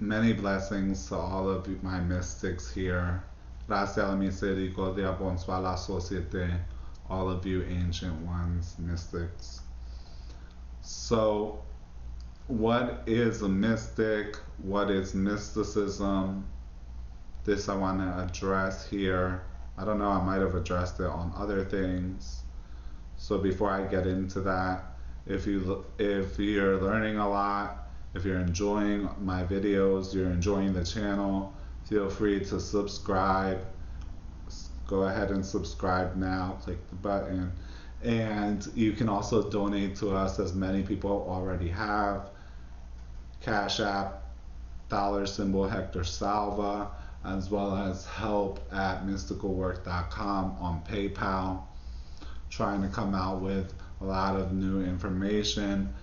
Many blessings to all of my mystics here. Gracias a la misericordia, bonsoir la société, all of you ancient ones, mystics. So, what is a mystic? What is mysticism? This I want to address here. I don't know, I might have addressed it on other things. So before I get into that, if you're learning a lot, if you're enjoying my videos, you're enjoying the channel, feel free to subscribe. Go ahead and subscribe now, click the button. And you can also donate to us, as many people already have. Cash App, $ Hector Salva, as well as help@mysticalwork.com on PayPal. Trying to come out with a lot of new information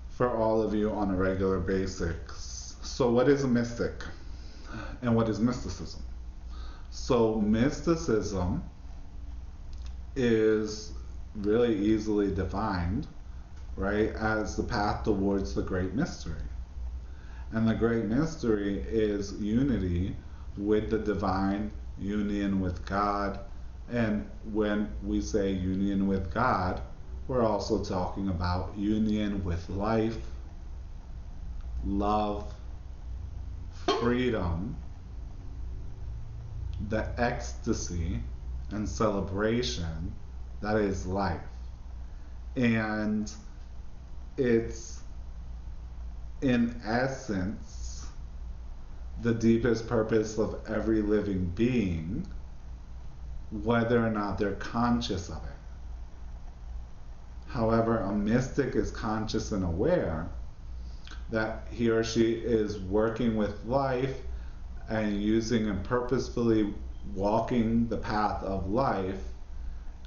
for all of you on a regular basis. So what is a mystic and what is mysticism? So mysticism is really easily defined, right, as the path towards the great mystery. And the great mystery is unity with the divine, union with God. And when we say union with God, we're also talking about union with life, love, freedom, the ecstasy and celebration that is life. And it's, in essence, the deepest purpose of every living being, whether or not they're conscious of it. However, a mystic is conscious and aware that he or she is working with life and using and purposefully walking the path of life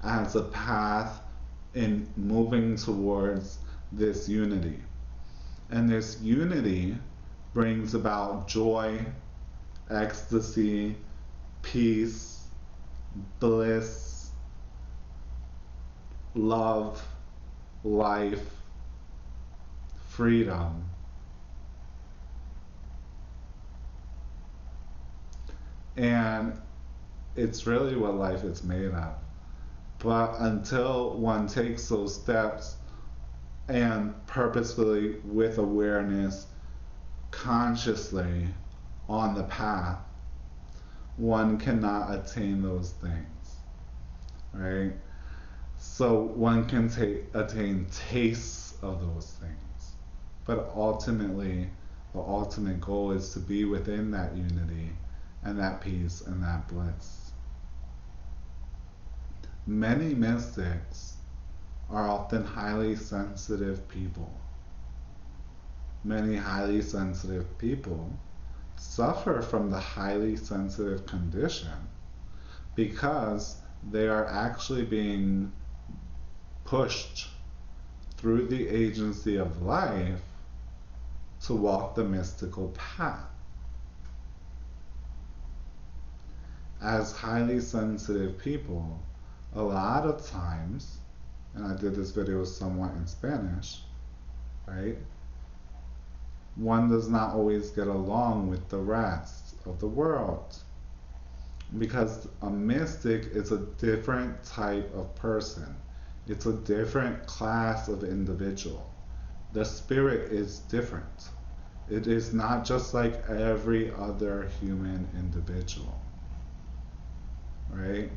as a path in moving towards this unity. And this unity brings about joy, ecstasy, peace, bliss, love, life, freedom. And it's really what life is made of. But until one takes those steps and purposefully, with awareness, consciously on the path, one cannot attain those things, right? So one can attain tastes of those things. But ultimately, the ultimate goal is to be within that unity and that peace and that bliss. Many mystics are often highly sensitive people. Many highly sensitive people suffer from the highly sensitive condition because they are actually being pushed through the agency of life to walk the mystical path. As highly sensitive people, a lot of times, and I did this video somewhat in Spanish, right? One does not always get along with the rest of the world, because a mystic is a different type of person. It's a different class of individual. The spirit is different. It is not just like every other human individual, right?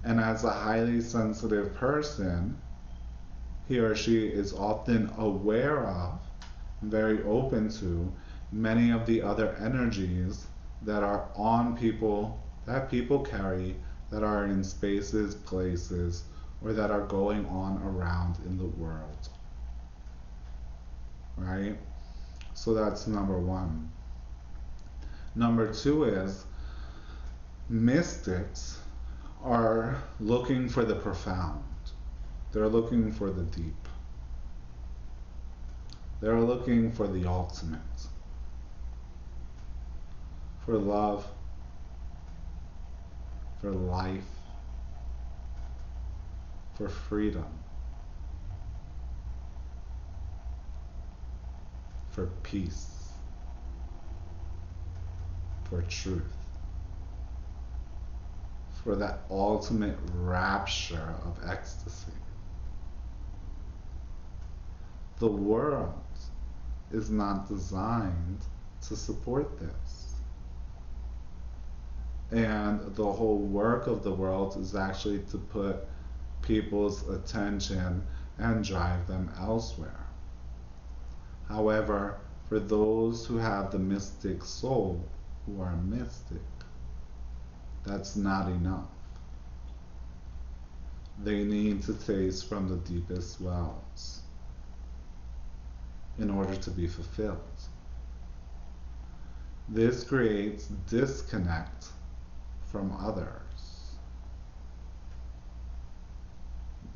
And as a highly sensitive person, he or she is often aware of, very open to, many of the other energies that are on people, that people carry, that are in spaces, places, or that are going on around in the world, right? So that's number one. Number two is, mystics are looking for the profound. They're looking for the deep. They're looking for the ultimate, for love, for life, for freedom, for peace. for truth, for that ultimate rapture of ecstasy. The world is not designed to support this. And the whole work of the world is actually to put people's attention and drive them elsewhere. However, for those who have the mystic soul, who are mystic, that's not enough. They need to taste from the deepest wells in order to be fulfilled. This creates disconnect from others.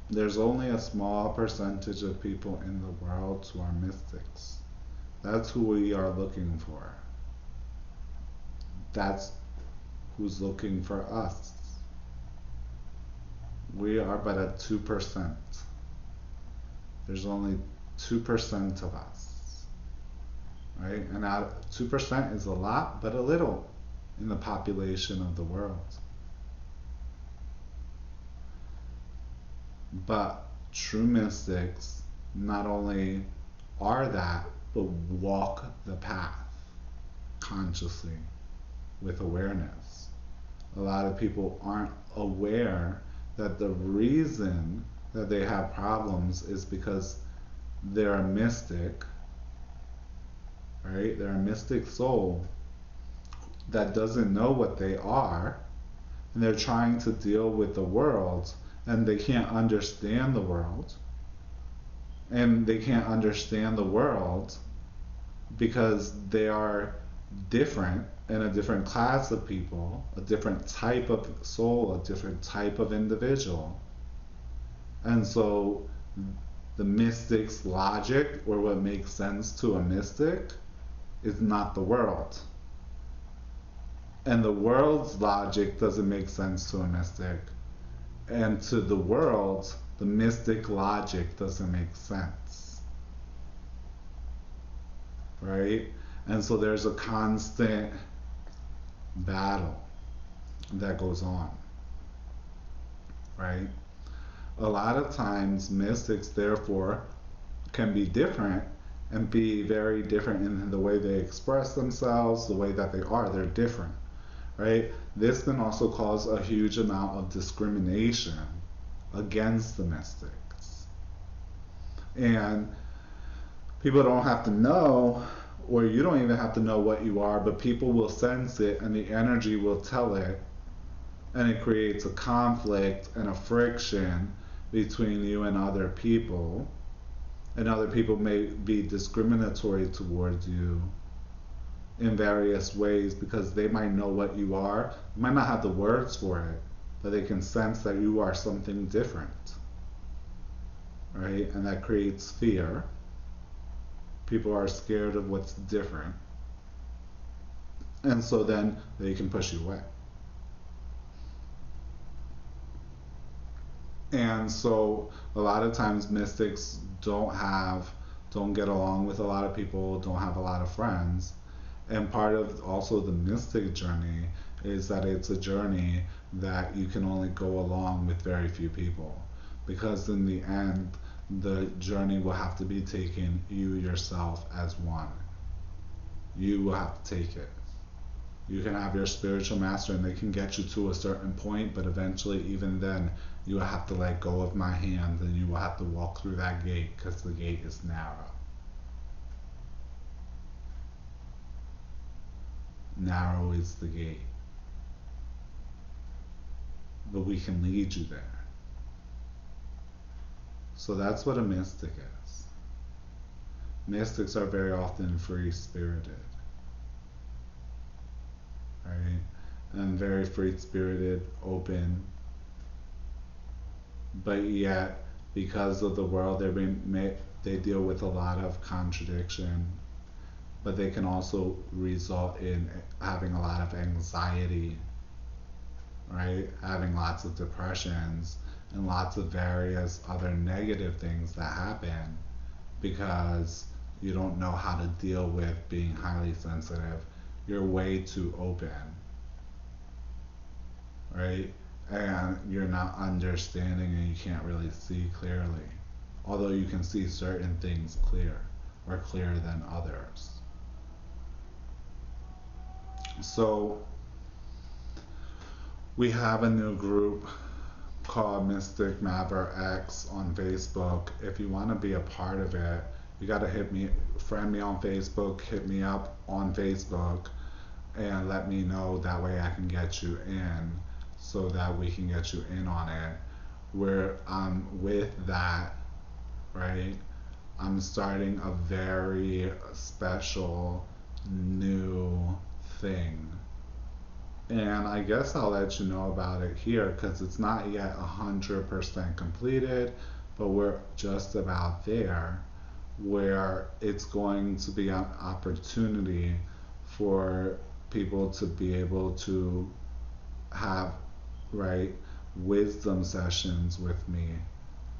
There's only a small percentage of people in the world who are mystics. That's who we are looking for. That's who's looking for us. We are but at 2%. There's only 2% of us, right? And 2% is a lot, but a little in the population of the world. But true mystics not only are that, but walk the path consciously with awareness. A lot of people aren't aware that the reason that they have problems is because they're a mystic, right? They're a mystic soul that doesn't know what they are, and they're trying to deal with the world, and they can't understand the world. And they can't understand the world because they are different in a different class of people, a different type of soul, a different type of individual. And so the mystic's logic, or what makes sense to a mystic, is not the world. And the world's logic doesn't make sense to a mystic. And to the world, the mystic logic doesn't make sense. Right? And so there's a constant battle that goes on. Right? A lot of times mystics therefore can be different and be very different in the way they express themselves, the way that they are. They're different. Right? This can also cause a huge amount of discrimination against the mystics. And people don't have to know, or you don't even have to know what you are, but people will sense it and the energy will tell it, and it creates a conflict and a friction between you and other people, and other people may be discriminatory towards you in various ways because they might know what you are, might not have the words for it, but they can sense that you are something different, right? And that creates fear. People are scared of what's different, and so then they can push you away. And so a lot of times mystics don't get along with a lot of people, don't have a lot of friends. And part of also the mystic journey is that it's a journey that you can only go along with very few people, because in the end the journey will have to be taken you yourself as one. You will have to take it. You can have your spiritual master and they can get you to a certain point, but eventually even then you will have to let go of my hand and you will have to walk through that gate, because the gate is narrow. Narrow is the gate. But we can lead you there. So that's what a mystic is. Mystics are very often free-spirited, right? And very free-spirited, open. But yet, because of the world, they deal with a lot of contradiction, but they can also result in having a lot of anxiety, right? Having lots of depressions and lots of various other negative things that happen because you don't know how to deal with being highly sensitive, you're way too open, right? And you're not understanding and you can't really see clearly. Although you can see certain things clear or clearer than others. So we have a new group called Mystic MaverX on Facebook. If you want to be a part of it, you got to friend me on Facebook, hit me up on Facebook, and let me know. That way I can get you in, so that we can get you in on it. Where with that, right, I'm starting a very special new thing. And I guess I'll let you know about it here because it's not yet 100% completed, but we're just about there, where it's going to be an opportunity for people to be able to have, right, wisdom sessions with me,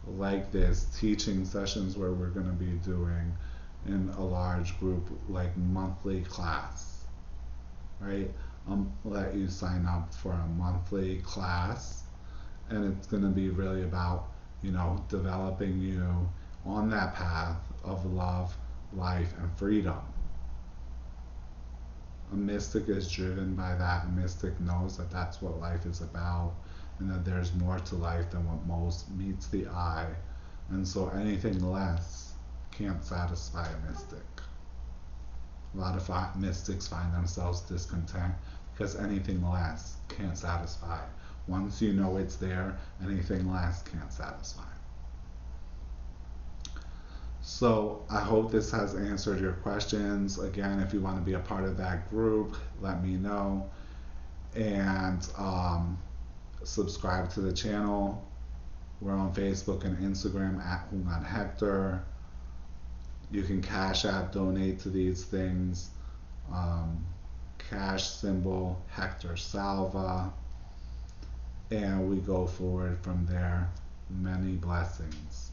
like this, teaching sessions where we're going to be doing in a large group, like monthly class, right? Let you sign up for a monthly class, and it's going to be really about, developing you on that path of love, life, and freedom. A mystic is driven by that. A mystic knows that that's what life is about, and that there's more to life than what most meets the eye. And so anything less can't satisfy a mystic. A lot of mystics find themselves discontent because anything less can't satisfy. Once you know it's there, anything less can't satisfy. So I hope this has answered your questions. Again, if you want to be a part of that group, let me know. And subscribe to the channel. We're on Facebook and Instagram at FB Hector. You can Cash App donate to these things. Cash symbol Hector Salva. And we go forward from there. Many blessings.